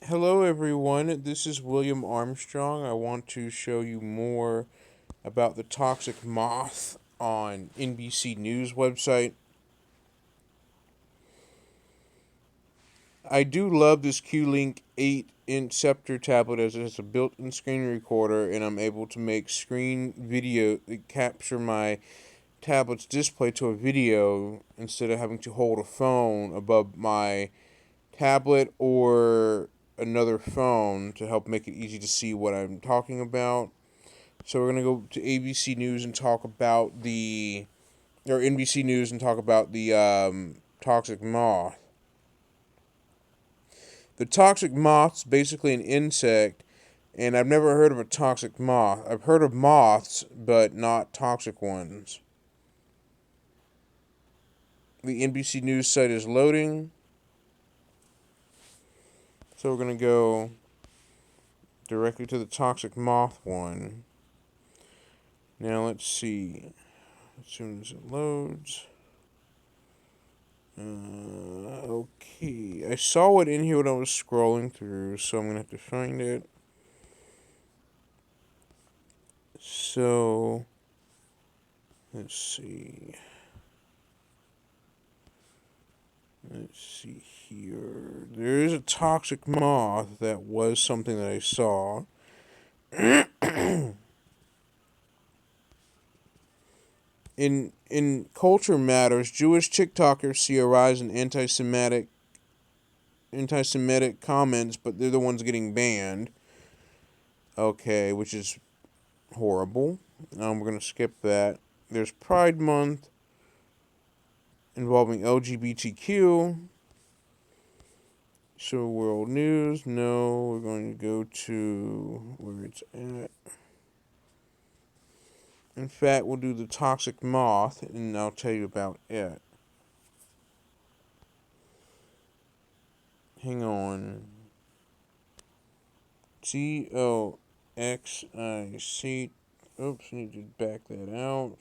Hello, everyone. This is William Armstrong. I want to show you more about the toxic moth on NBC News website. I do love this Q-Link 8-inch Scepter tablet as it has a built-in screen recorder, and I'm able to make screen video capture my tablet's display to a video instead of having to hold a phone above my tablet or another phone to help make it easy to see what I'm talking about. So we're gonna go to ABC News and talk about or NBC News and talk about the toxic moth. The toxic moth's basically an insect, and I've never heard of a toxic moth. I've heard of moths, but not toxic ones. The NBC News site is loading, so we're gonna go directly to the toxic moth one. Now let's see. As soon as it loads. Okay. I saw it in here when I was scrolling through, so I'm going to have to find it. So, let's see. Let's see here. There is a toxic moth that was something that I saw. In culture matters, Jewish TikTokers see a rise in anti-Semitic comments, but they're the ones getting banned. Okay, which is horrible. We're gonna skip that. There's Pride Month involving LGBTQ. So world news. No, we're going to go to where it's at. In fact, we'll do the toxic moth, and I'll tell you about it. Hang on. Toxic. Oops, I need to back that out.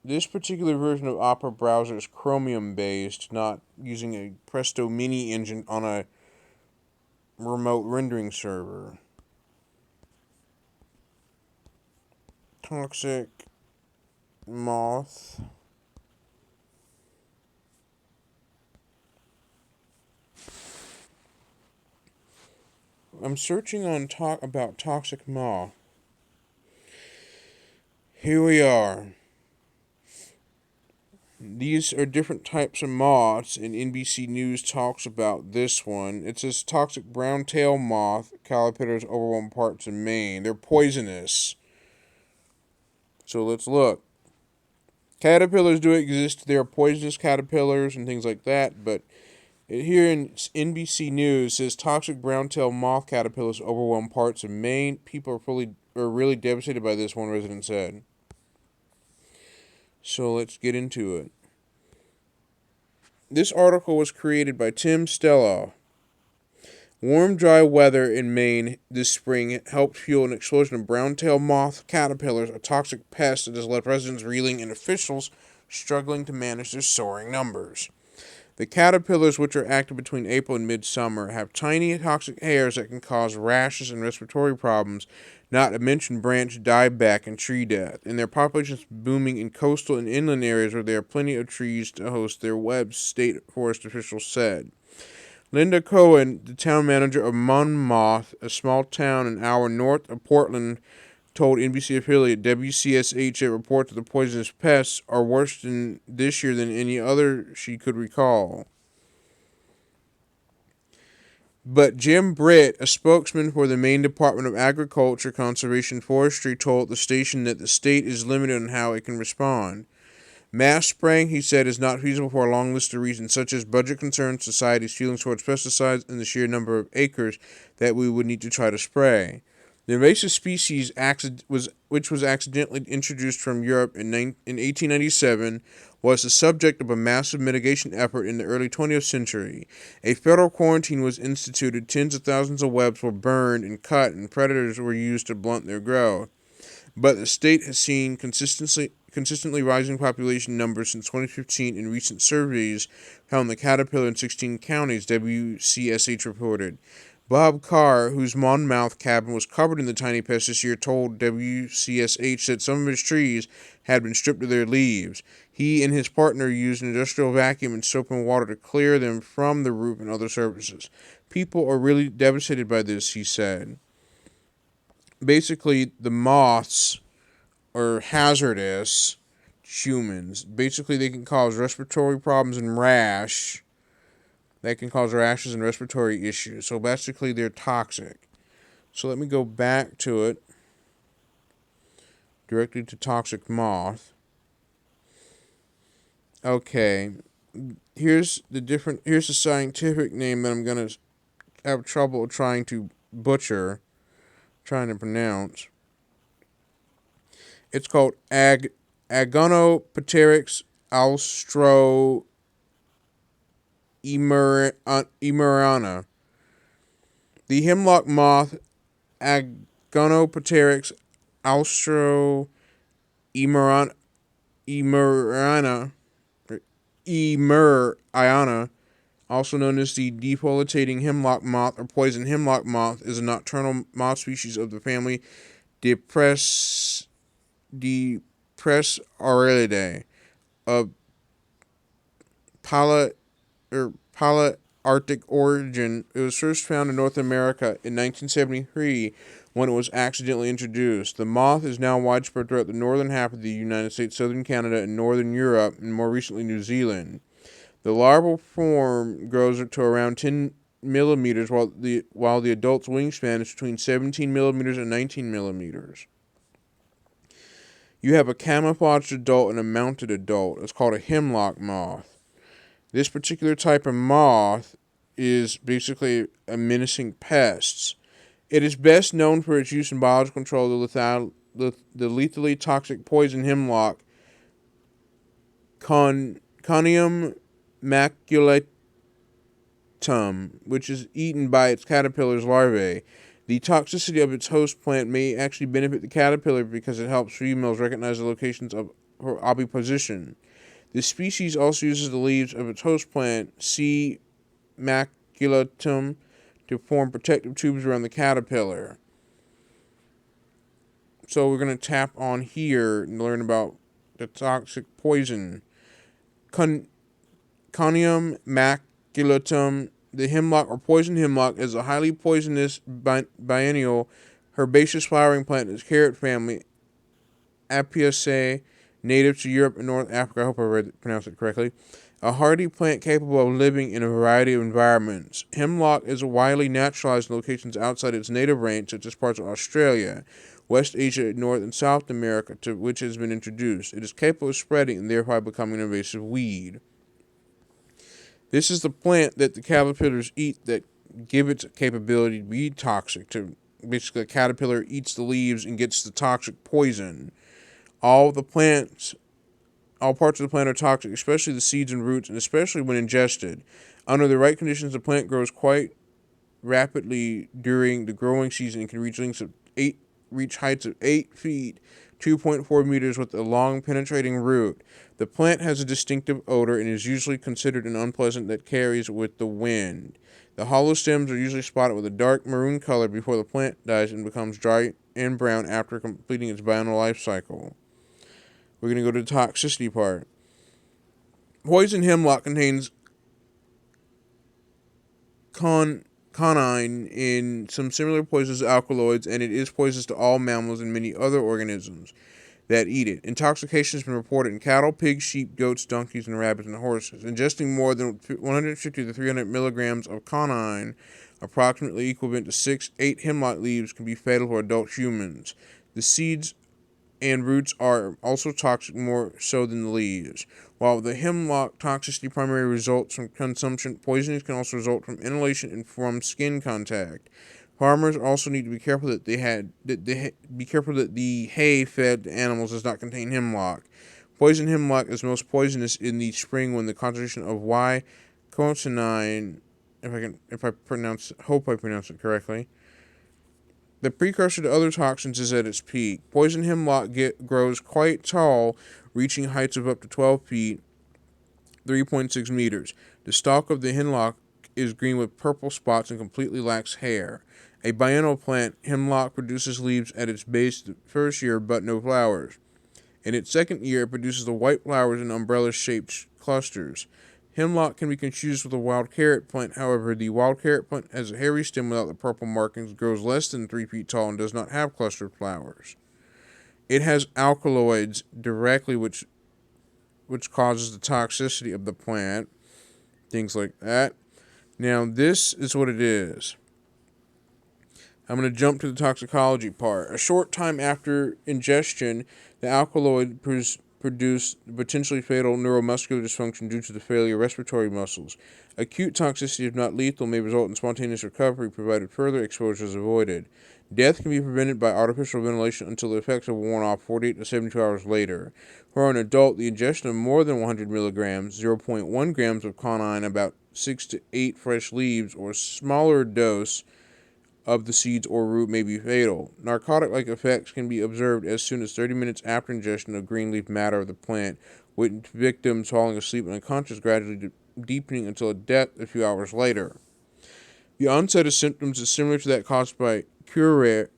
This particular version of Opera browser is Chromium based, not using a Presto Mini engine on a remote rendering server. Toxic moth. I'm searching on about toxic moth. Here we are. These are different types of moths, and NBC News talks about this one. It says toxic browntail moth caterpillars overwhelm parts in Maine. They're poisonous. So let's look. Caterpillars do exist. There are poisonous caterpillars and things like that, but here in NBC News says toxic browntail moth caterpillars overwhelm parts of Maine. People are really devastated by this, one resident said. So let's get into it. This article was created by Tim Stella. Warm, dry weather in Maine this spring helped fuel an explosion of browntail moth caterpillars, a toxic pest that has left residents reeling and officials struggling to manage their soaring numbers. The caterpillars, which are active between April and midsummer, have tiny toxic hairs that can cause rashes and respiratory problems, not to mention branch dieback and tree death. And their population is booming in coastal and inland areas where there are plenty of trees to host their webs, state forest officials said. Linda Cohen, the town manager of Monmouth, a small town an hour north of Portland, told NBC affiliate WCSH that reports of the poisonous pests are worse this year than any other she could recall. But Jim Britt, a spokesman for the Maine Department of Agriculture, Conservation and Forestry, told the station that the state is limited on how it can respond. Mass spraying, he said, is not feasible for a long list of reasons, such as budget concerns, society's feelings towards pesticides, and the sheer number of acres that we would need to try to spray. The invasive species, which was accidentally introduced from Europe in 1897, was the subject of a massive mitigation effort in the early 20th century. A federal quarantine was instituted, tens of thousands of webs were burned and cut, and predators were used to blunt their growth. But the state has seen consistently rising population numbers since 2015 in recent surveys found the caterpillar in 16 counties, WCSH reported. Bob Carr, whose Monmouth cabin was covered in the tiny pest this year, told WCSH that some of his trees had been stripped of their leaves. He and his partner used an industrial vacuum and soap and water to clear them from the roof and other surfaces. People are really devastated by this, he said. Basically, the moths are hazardous to humans. Basically, they can cause respiratory problems and rash. That can cause rashes and respiratory issues. So basically, they're toxic. So let me go back to it. Directly to toxic moth. Okay. Here's the scientific name that I'm going to have trouble trying to pronounce. It's called Agonopteryx emerana. The hemlock moth Agonopteryx emerana, also known as the defoliating hemlock moth or poison hemlock moth, is a nocturnal moth species of the family Depressariidae, of Palearctic origin. It was first found in North America in 1973 when it was accidentally introduced. The moth is now widespread throughout the northern half of the United States, southern Canada, and northern Europe, and more recently New Zealand. The larval form grows to around 10 millimeters, while the adult's wingspan is between 17 millimeters and 19 millimeters. You have a camouflaged adult and a mounted adult. It's called a hemlock moth. This particular type of moth is basically a menacing pest. It is best known for its use in biological control of the lethally toxic poison hemlock, Conium maculatum, which is eaten by its caterpillar's larvae. The toxicity of its host plant may actually benefit the caterpillar because it helps females recognize the locations of her oviposition. This species also uses the leaves of its host plant, C. maculatum, to form protective tubes around the caterpillar. So we're going to tap on here and learn about the toxic poison. Conium maculatum, the hemlock or poison hemlock, is a highly poisonous biennial herbaceous flowering plant in its carrot family, Apiaceae, native to Europe and North Africa. I hope I pronounced it correctly. A hardy plant capable of living in a variety of environments. Hemlock is widely naturalized in locations outside its native range, such as parts of Australia, West Asia, North and South America, to which it has been introduced. It is capable of spreading and thereby becoming an invasive weed. This is the plant that the caterpillars eat that give its capability to be toxic. Basically, the caterpillar eats the leaves and gets the toxic poison. All parts of the plant are toxic, especially the seeds and roots, and especially when ingested. Under the right conditions, the plant grows quite rapidly during the growing season and can reach heights of 8 feet, 2.4 meters, with a long penetrating root. The plant has a distinctive odor and is usually considered an unpleasant that carries with the wind. The hollow stems are usually spotted with a dark maroon color before the plant dies and becomes dry and brown after completing its biennial life cycle. We're going to go to the toxicity part. Poison hemlock contains conine in some similar poisonous alkaloids, and it is poisonous to all mammals and many other organisms that eat it. Intoxication has been reported in cattle, pigs, sheep, goats, donkeys, and rabbits and horses. Ingesting more than 150 to 300 milligrams of conine, approximately equivalent to 8 hemlock leaves, can be fatal for adult humans. The seeds and roots are also toxic, more so than the leaves. While the hemlock toxicity primarily results from consumption, poisonings can also result from inhalation and from skin contact. Farmers also need to be careful that the hay fed to animals does not contain hemlock. Poison hemlock is most poisonous in the spring when the concentration of Y-cotinine, hope I pronounce it correctly, The precursor to other toxins is at its peak. Poison hemlock grows quite tall, reaching heights of up to 12 feet, 3.6 meters. The stalk of the hemlock is green with purple spots and completely lacks hair. A biennial plant, hemlock produces leaves at its base the first year but no flowers. In its second year, it produces the white flowers in umbrella-shaped clusters. Hemlock can be confused with a wild carrot plant. However, the wild carrot plant has a hairy stem without the purple markings, grows less than 3 feet tall, and does not have clustered flowers. It has alkaloids directly, which causes the toxicity of the plant. Things like that. Now, this is what it is. I'm going to jump to the toxicology part. A short time after ingestion, the alkaloid produce potentially fatal neuromuscular dysfunction due to the failure of respiratory muscles. Acute toxicity, if not lethal, may result in spontaneous recovery, provided further exposure is avoided. Death can be prevented by artificial ventilation until the effects have worn off 48 to 72 hours later. For an adult, the ingestion of more than 100 milligrams, 0.1 grams of quinine, about 6 to 8 fresh leaves, or a smaller dose of the seeds or root may be fatal. Narcotic-like effects can be observed as soon as 30 minutes after ingestion of green leaf matter of the plant, with victims falling asleep and unconscious, gradually deepening until death a few hours later. The onset of symptoms is similar to that caused by curare,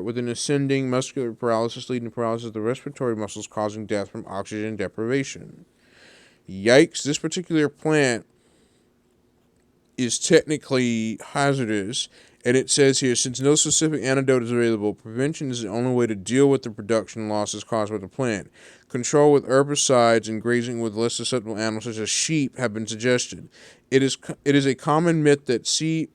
with an ascending muscular paralysis leading to paralysis of the respiratory muscles, causing death from oxygen deprivation. Yikes, this particular plant is technically hazardous, and it says here, since no specific antidote is available, prevention is the only way to deal with the production losses caused by the plant. Control with herbicides and grazing with less susceptible animals such as sheep have been suggested. It is a common myth that C.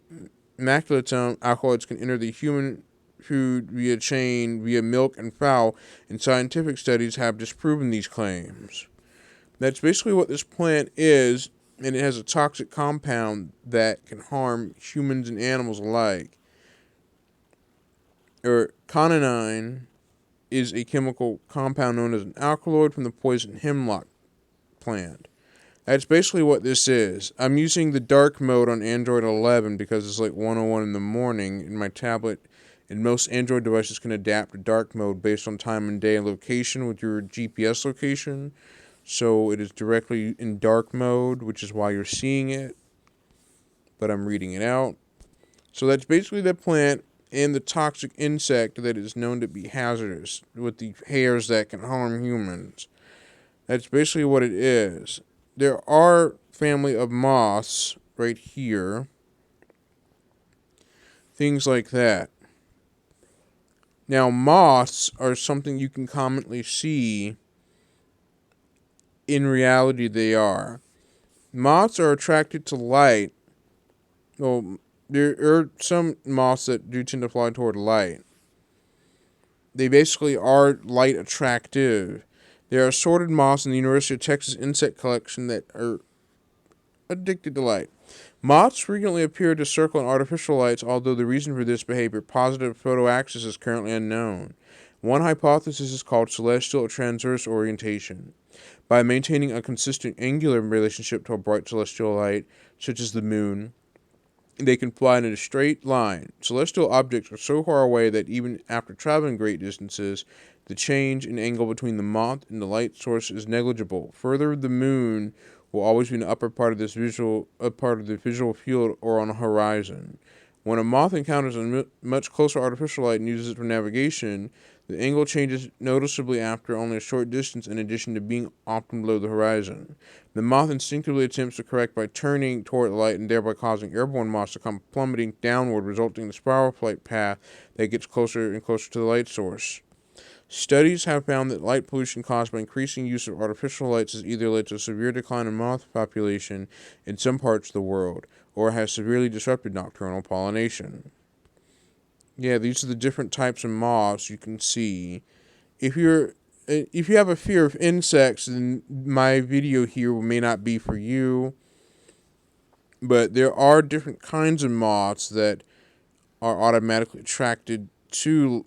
maculatum alkaloids can enter the human food via milk and fowl, and scientific studies have disproven these claims. That's basically what this plant is, and it has a toxic compound that can harm humans and animals alike. Quinine is a chemical compound known as an alkaloid from the poison hemlock plant. That's basically what this is. I'm using the dark mode on Android 11 because it's like 1:01 in the morning in my tablet, and most Android devices can adapt to dark mode based on time and day and location with your GPS location. So it is directly in dark mode, which is why you're seeing it, but I'm reading it out. So that's basically the plant and the toxic insect that is known to be hazardous with the hairs that can harm humans. That's basically what it is. There are family of moths right here. Things like that. Now, moths are something you can commonly see. In reality, they are. Moths are attracted to light. Well, there are some moths that do tend to fly toward light. They basically are light attractive. There are assorted moths in the University of Texas insect collection that are addicted to light. Moths frequently appear to circle in artificial lights, although the reason for this behavior, positive photoaxis, is currently unknown. One hypothesis is called celestial or transverse orientation. By maintaining a consistent angular relationship to a bright celestial light, such as the moon, they can fly in a straight line. Celestial objects are so far away that even after traveling great distances, the change in angle between the moth and the light source is negligible. Further, the moon will always be in the upper part of the visual field or on a horizon. When a moth encounters a much closer artificial light and uses it for navigation, the angle changes noticeably after only a short distance, in addition to being often below the horizon. The moth instinctively attempts to correct by turning toward the light and thereby causing airborne moths to come plummeting downward, resulting in a spiral flight path that gets closer and closer to the light source. Studies have found that light pollution caused by increasing use of artificial lights has either led to a severe decline in moth population in some parts of the world, or has severely disrupted nocturnal pollination. Yeah, these are the different types of moths you can see. If you have a fear of insects, then my video here may not be for you. But there are different kinds of moths that are automatically attracted to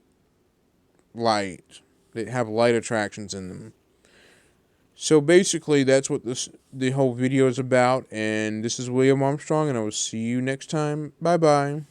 light. They have light attractions in them. So basically, that's what the whole video is about. And this is William Armstrong, and I will see you next time. Bye-bye.